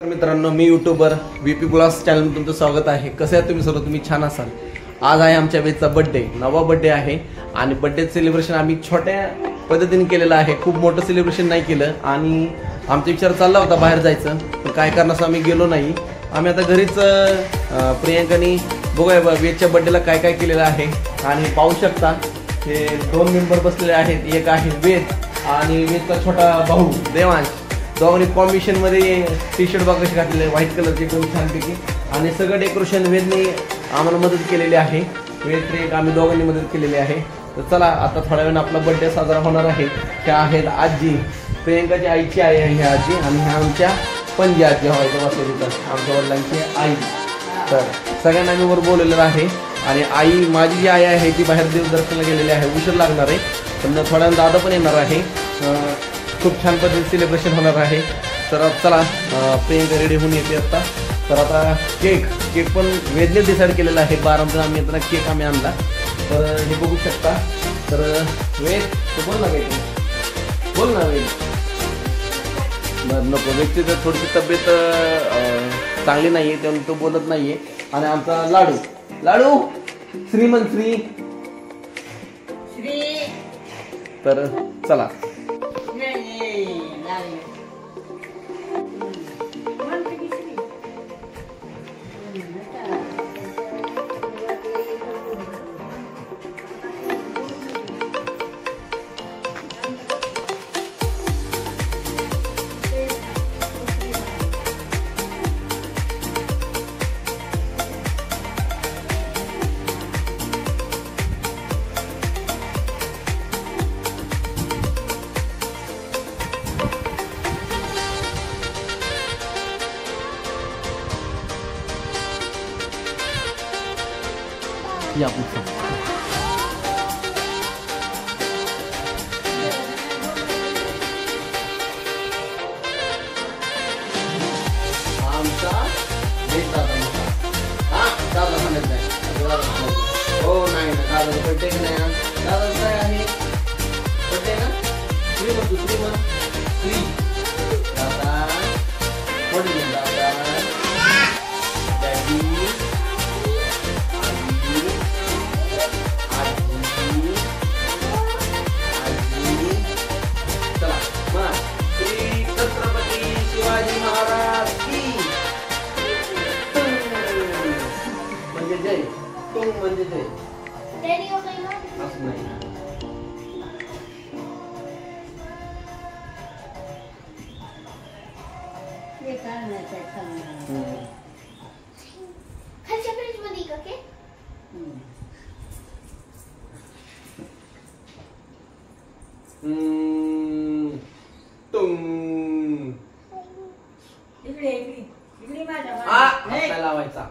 मित्रांनो, मी YouTuber VP blogs channel मध्ये तुमचं स्वागत आहे। कसे आहे तुम्ही सर्व? तुम्ही छान असाल। आज आहे आमच्या बेचा बर्थडे, 9वा बर्थडे आहे आणि बर्थडे सेलिब्रेशन आम्ही छोट्या पद्धतीने केलेलं आहे। खूप मोठं सेलिब्रेशन नाही केलं आणि आमचा विचार चालला होता बाहेर जायचं, पण काय करण्यास आम्ही गेलो नाही। आम्ही आता घरीच प्रियंकानी बघूया वेदच्या बर्थडेला काय काय केलेलं आहे आणि पाहू शकता हे 2 मेंबर बसलेले आहेत। एक आहे वेद आणि वेदचा छोटा भाऊ देवांश। दोघांनी कॉम्बिनेशन मध्ये टी-शर्ट बघा कशी घातलेले, व्हाईट कलरचे एकदम छानपैकी आणि सगळं डेकोरेशन वेदने आम्हाला मदत केलेली आहे। वेद प्रियंक आम्ही दोघांनी मदत केलेली आहे। तर चला आता थोड्या वेळाने आपला बर्थडे साजरा होणार आहे। त्या आहेत आजी, प्रियंकाची आईची आई आहे ह्या आजी आणि ह्या आमच्या पणजी आजी व्हायचं बसलेली आमच्या वडिलांची आई। तर सगळ्यांना आम्ही वर बोललेलं आहे आणि आई माझी जी आई आहे ती बाहेर देवदर्शनाला गेलेली आहे, उशीर लागणार आहे, पण थोड्या दादा पण येणार आहे। खूप छान पद्धतीने सेलिब्रेशन होणार आहे। तर चला प्रियंका रेडी होऊन येते आता। तर आता केक पण वेदने डिसाईड केलेला आहे। 12 जण आम्ही येताना केक आम्ही आणला, तर हे बघू शकता। तर वेद तू बोल ना, काही बोल ना वेद। बरं नको, वेदची तर थोडीशी तब्येत चांगली नाही आहे त्यामुळे तो बोलत नाही आहे। आणि आमचा लाडू श्रीमंत श्री तर चला या पुढचा आमचा बेटा दादा म्हणत नाही। हो नाही ना, दादा बर्थडे नाही ना, दादा काय आहे बर्थडे ना, श्रीमंत श्री दादा वडील दादा डॅडी शिवाजी महाराज की म्हणजे जय, तुम म्हणजे जय असं नाही। खालच्या फ्रीज मध्ये का के लावायचा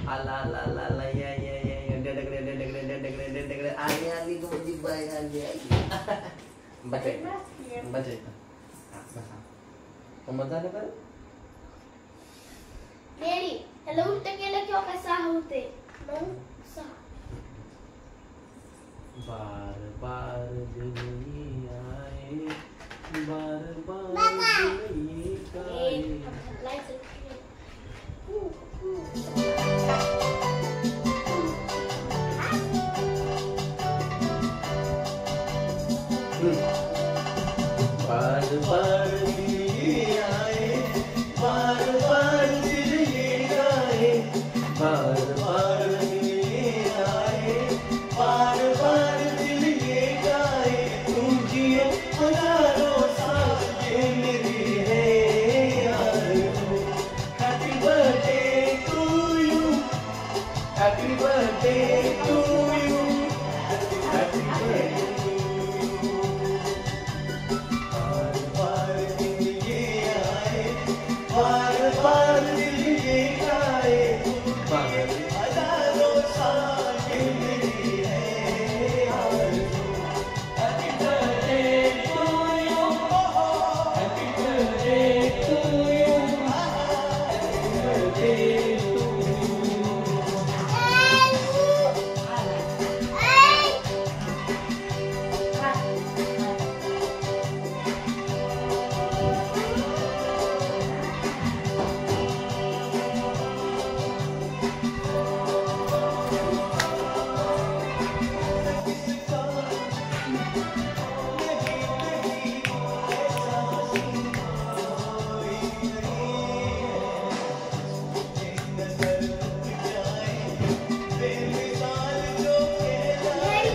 आला ला ला ला या या या डेडगडे आली आली गोदी बाय आली बचायचं मजा झाली बरं। डॅडी ह्याला उलट केलं की का 6 होते, 9 6 बार बार दिल आए बार बार दिल आए। बार बार दिल आए बार बार दिल आए बार बार दिल आए बार बार दिल आए। तुम जियो हजारों साल ये मेरी है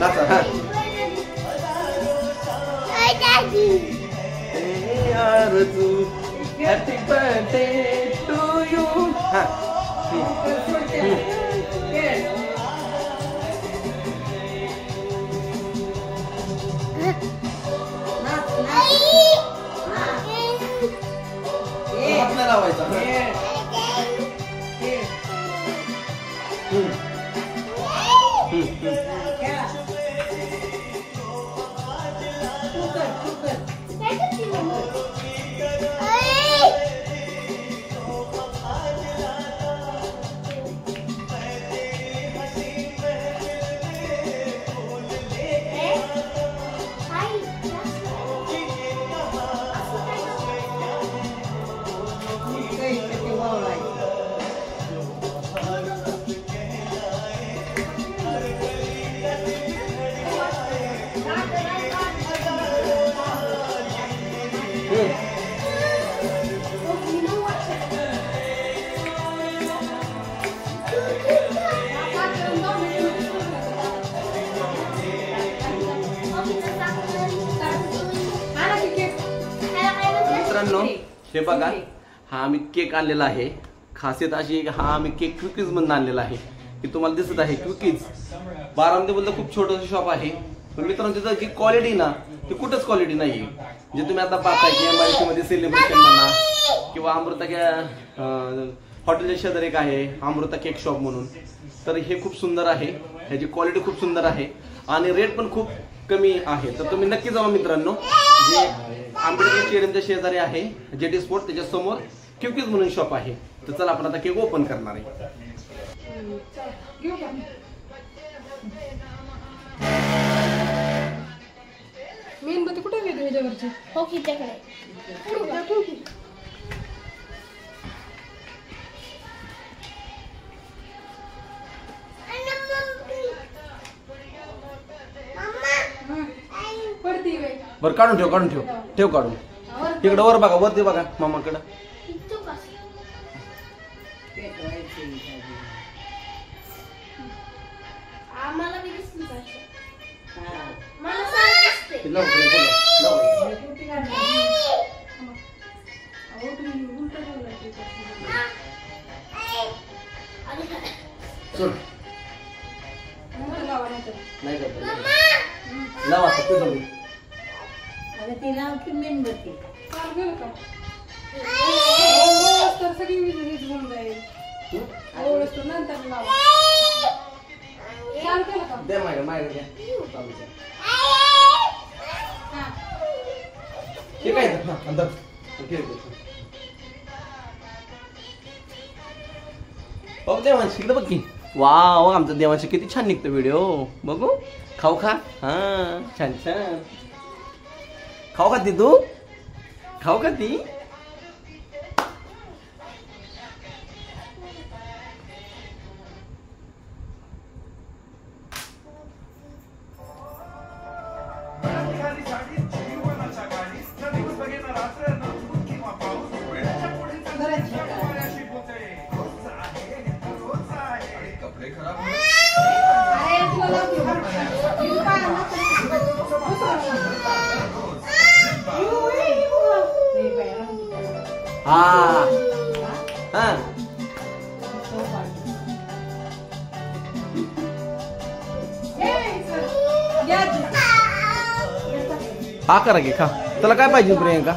नाचा हा आरजू हॅपी बर्थडे टू यू हा हात नाही लावायचा मित्रांनो हे बघा हा आम्ही केक आणलेला आहे. खासियत अशी आहे की हा आम्ही केक क्विकीज म्हणून आणलेला आहे की तुम्हाला दिसत आहे क्विकीज. बारामतीमधलं खूप छोटंसं शॉप आहे पण मित्रांनो त्याची जी क्वालिटी ना ती कुठंच क्वालिटी नाहीये. जे तुम्ही आता पाहताय की MIDC मध्ये सेलिब्रेशन म्हणा किंवा अमृता हॉटेलच्या शेजारी एक आहे अमृता केक शॉप म्हणून, तर हे खूप सुंदर आहे. ह्याची क्वालिटी खूप सुंदर आहे आणि रेट पण खूप कमी आहे. तर तुम्ही नक्की जावा मित्रांनो. जे आंबेडकर स्टेडियमच्या शेजारी आहे JT स्पोर्ट त्याच्या समोर क्विकीज म्हणून शॉप आहे. तर चला आपण आता केक ओपन करणार आहे. मेणबत्ती कुठे गेली ह्याच्यावरची? हो की त्याकडे पडती वे. बरं काढून ठेव ठेव काढून. इकडं वर बघा वरती बघा मामाकडं. आम्हाला बी दिसली पाहिजे. मला सारखं दिसते. सोड. नाही करत. लावा फक्त जाऊ. अगं ती नाव की मेणबत्ती. तर सगळी वीज होऊन जाईल. नंतर लावा. चालू केलं का? दे माझ्या द्या. ठीक आहे ना अंदर. ठीक आहे. बघ देवांश इकडे बघ की. वाव आमचा देवांश किती छान निघतो व्हिडिओ. बघू खाऊ खा. हा छान छान खाऊ खाती तू. खाऊ खाती. हा हा हा करा की खा. त्याला काय पाहिजे प्रियंका.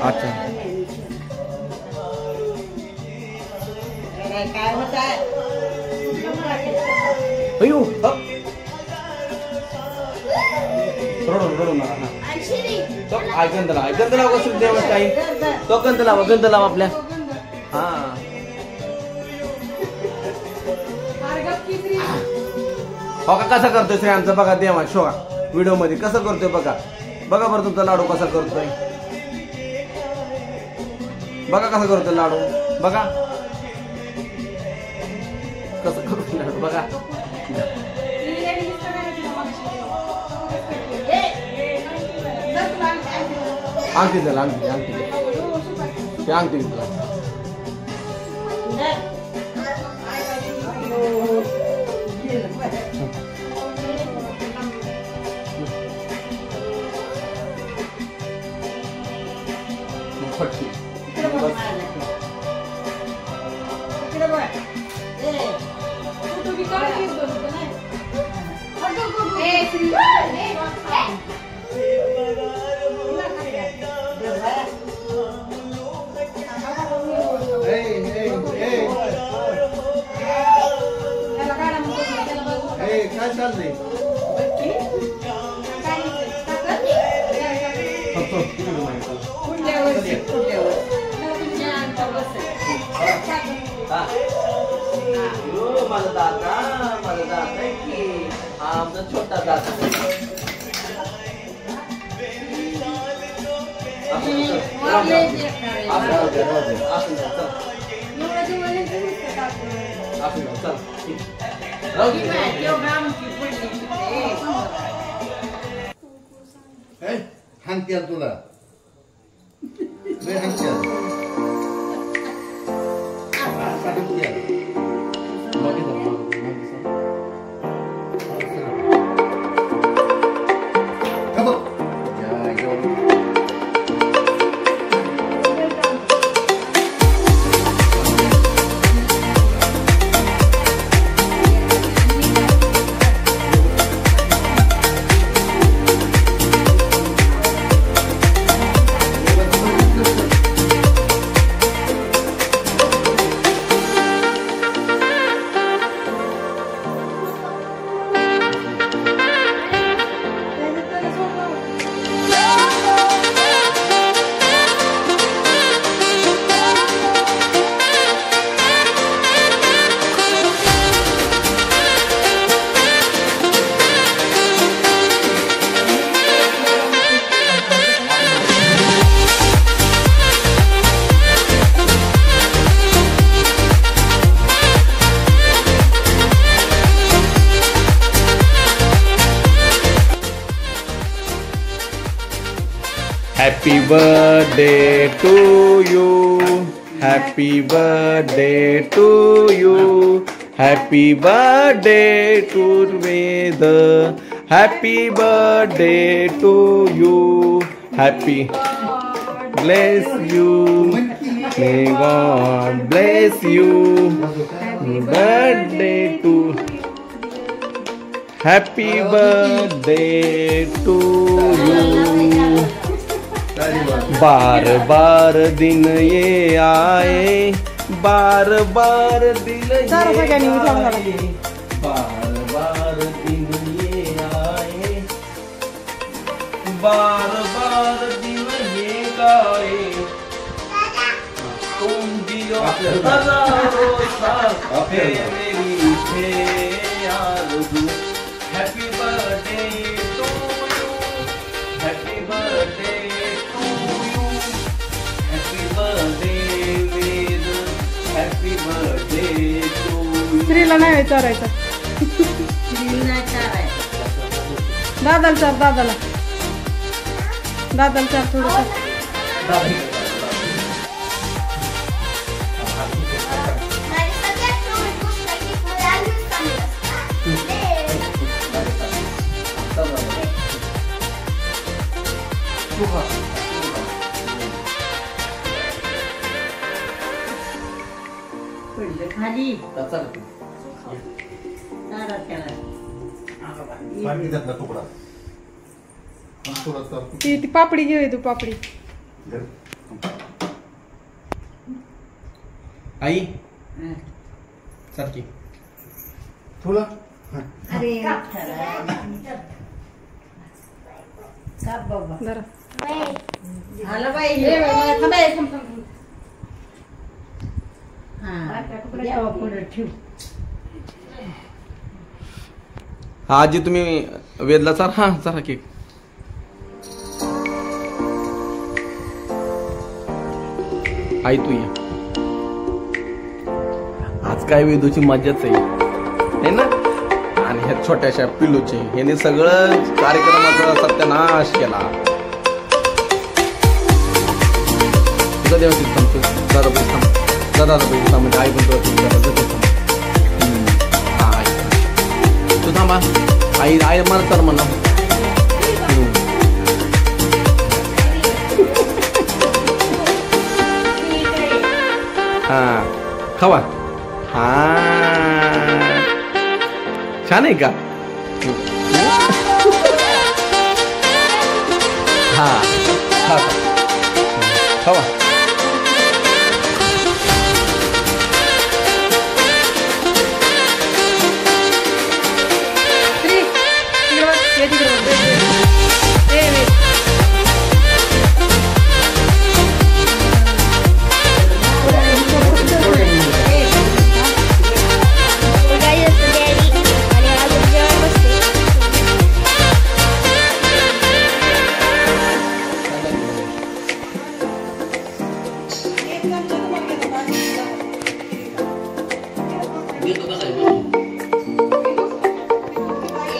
अच्छा काय होत आहे? अयो रडू नका. तो गंध लावा कसं देवाच काही. तो गंध लावा आपल्या. हा हो का कसा करतोय श्रेयांचा बघा देवा शोगा व्हिडिओ मध्ये कसं करतोय बघा. बघा बरं तुमचा लाडू कसा करतोय. बघा कसा करतोय लाडू. बघा कसं करतोय लाडू बघा. अंगठी द्याल अंगठी तुला. छोटी इकडे बघ. इकडे बघ. ए, फोटो बी काढ की दोन. ए, श्री. त्याला काढा मग बघू. त्याला बघू. काय चाललंय पुढल्या वर्षी. माझा दादा आहे की हा आमचा छोटा दादा हांगते तुला लय हांगते Happy birthday to you. Happy birthday to you. Happy birthday to Veda. Happy birthday to you. Happy bless you. May God bless you. Birthday to Happy birthday to you. बार बार दिन ये आए, बार बार दिन ये आए, बार बार दिन ये आए, बार बार दिन ये गाए, तुम जियो हजारों साल मेरी थे आरज़ू। Happy birthday to you, happy birthday to you, happy birthday Ved, happy birthday to you. स्त्रीला नाही विचारायचं. दादाला चार, दादाला चार थोडं. खाली तुकडा ती पापडी घे, तू पापडी. आई सारखी तुला अरे का बाबा जरा झालं बाई. ये बाई, मला थांबा, ये, थांब, थांब. यावं पुढं ठेव. आजी तुम्ही वेदला चार. हा जरा केक. आई तू ये. आज काय वेदूची मजाच आहे ना. आणि ह्या छोट्याशा पिलूचे ह्याने सगळं कार्यक्रमाचा सत्यानाश केला. तुझा देवाची थांबतो दादा पैसे थांब, दादा पैसे थांब, म्हणजे आई पण हा आई तू थांबा. आई आई मला तर म्हणा. हा खावा. हा छान आहे का? हा खा खावा. श्री, तिकडे बघ, ये तिकडे बघ. ए, ए. गाई असते डॅडी आणि अजून जेवण बसते.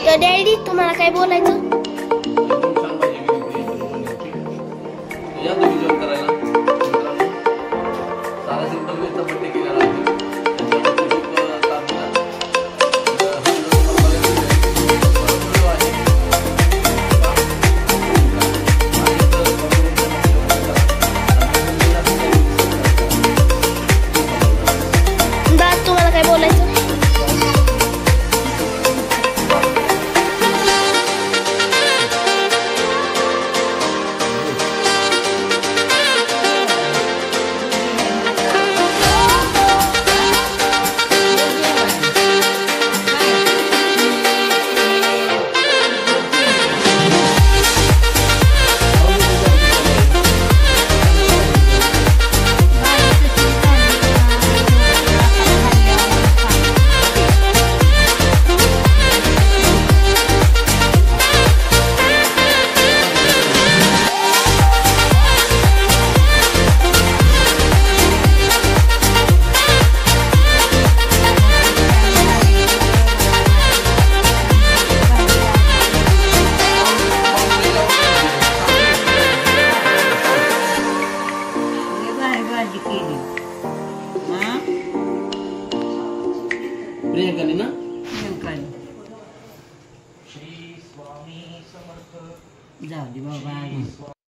तर डॅडी तुम्हाला काय बोलायचं?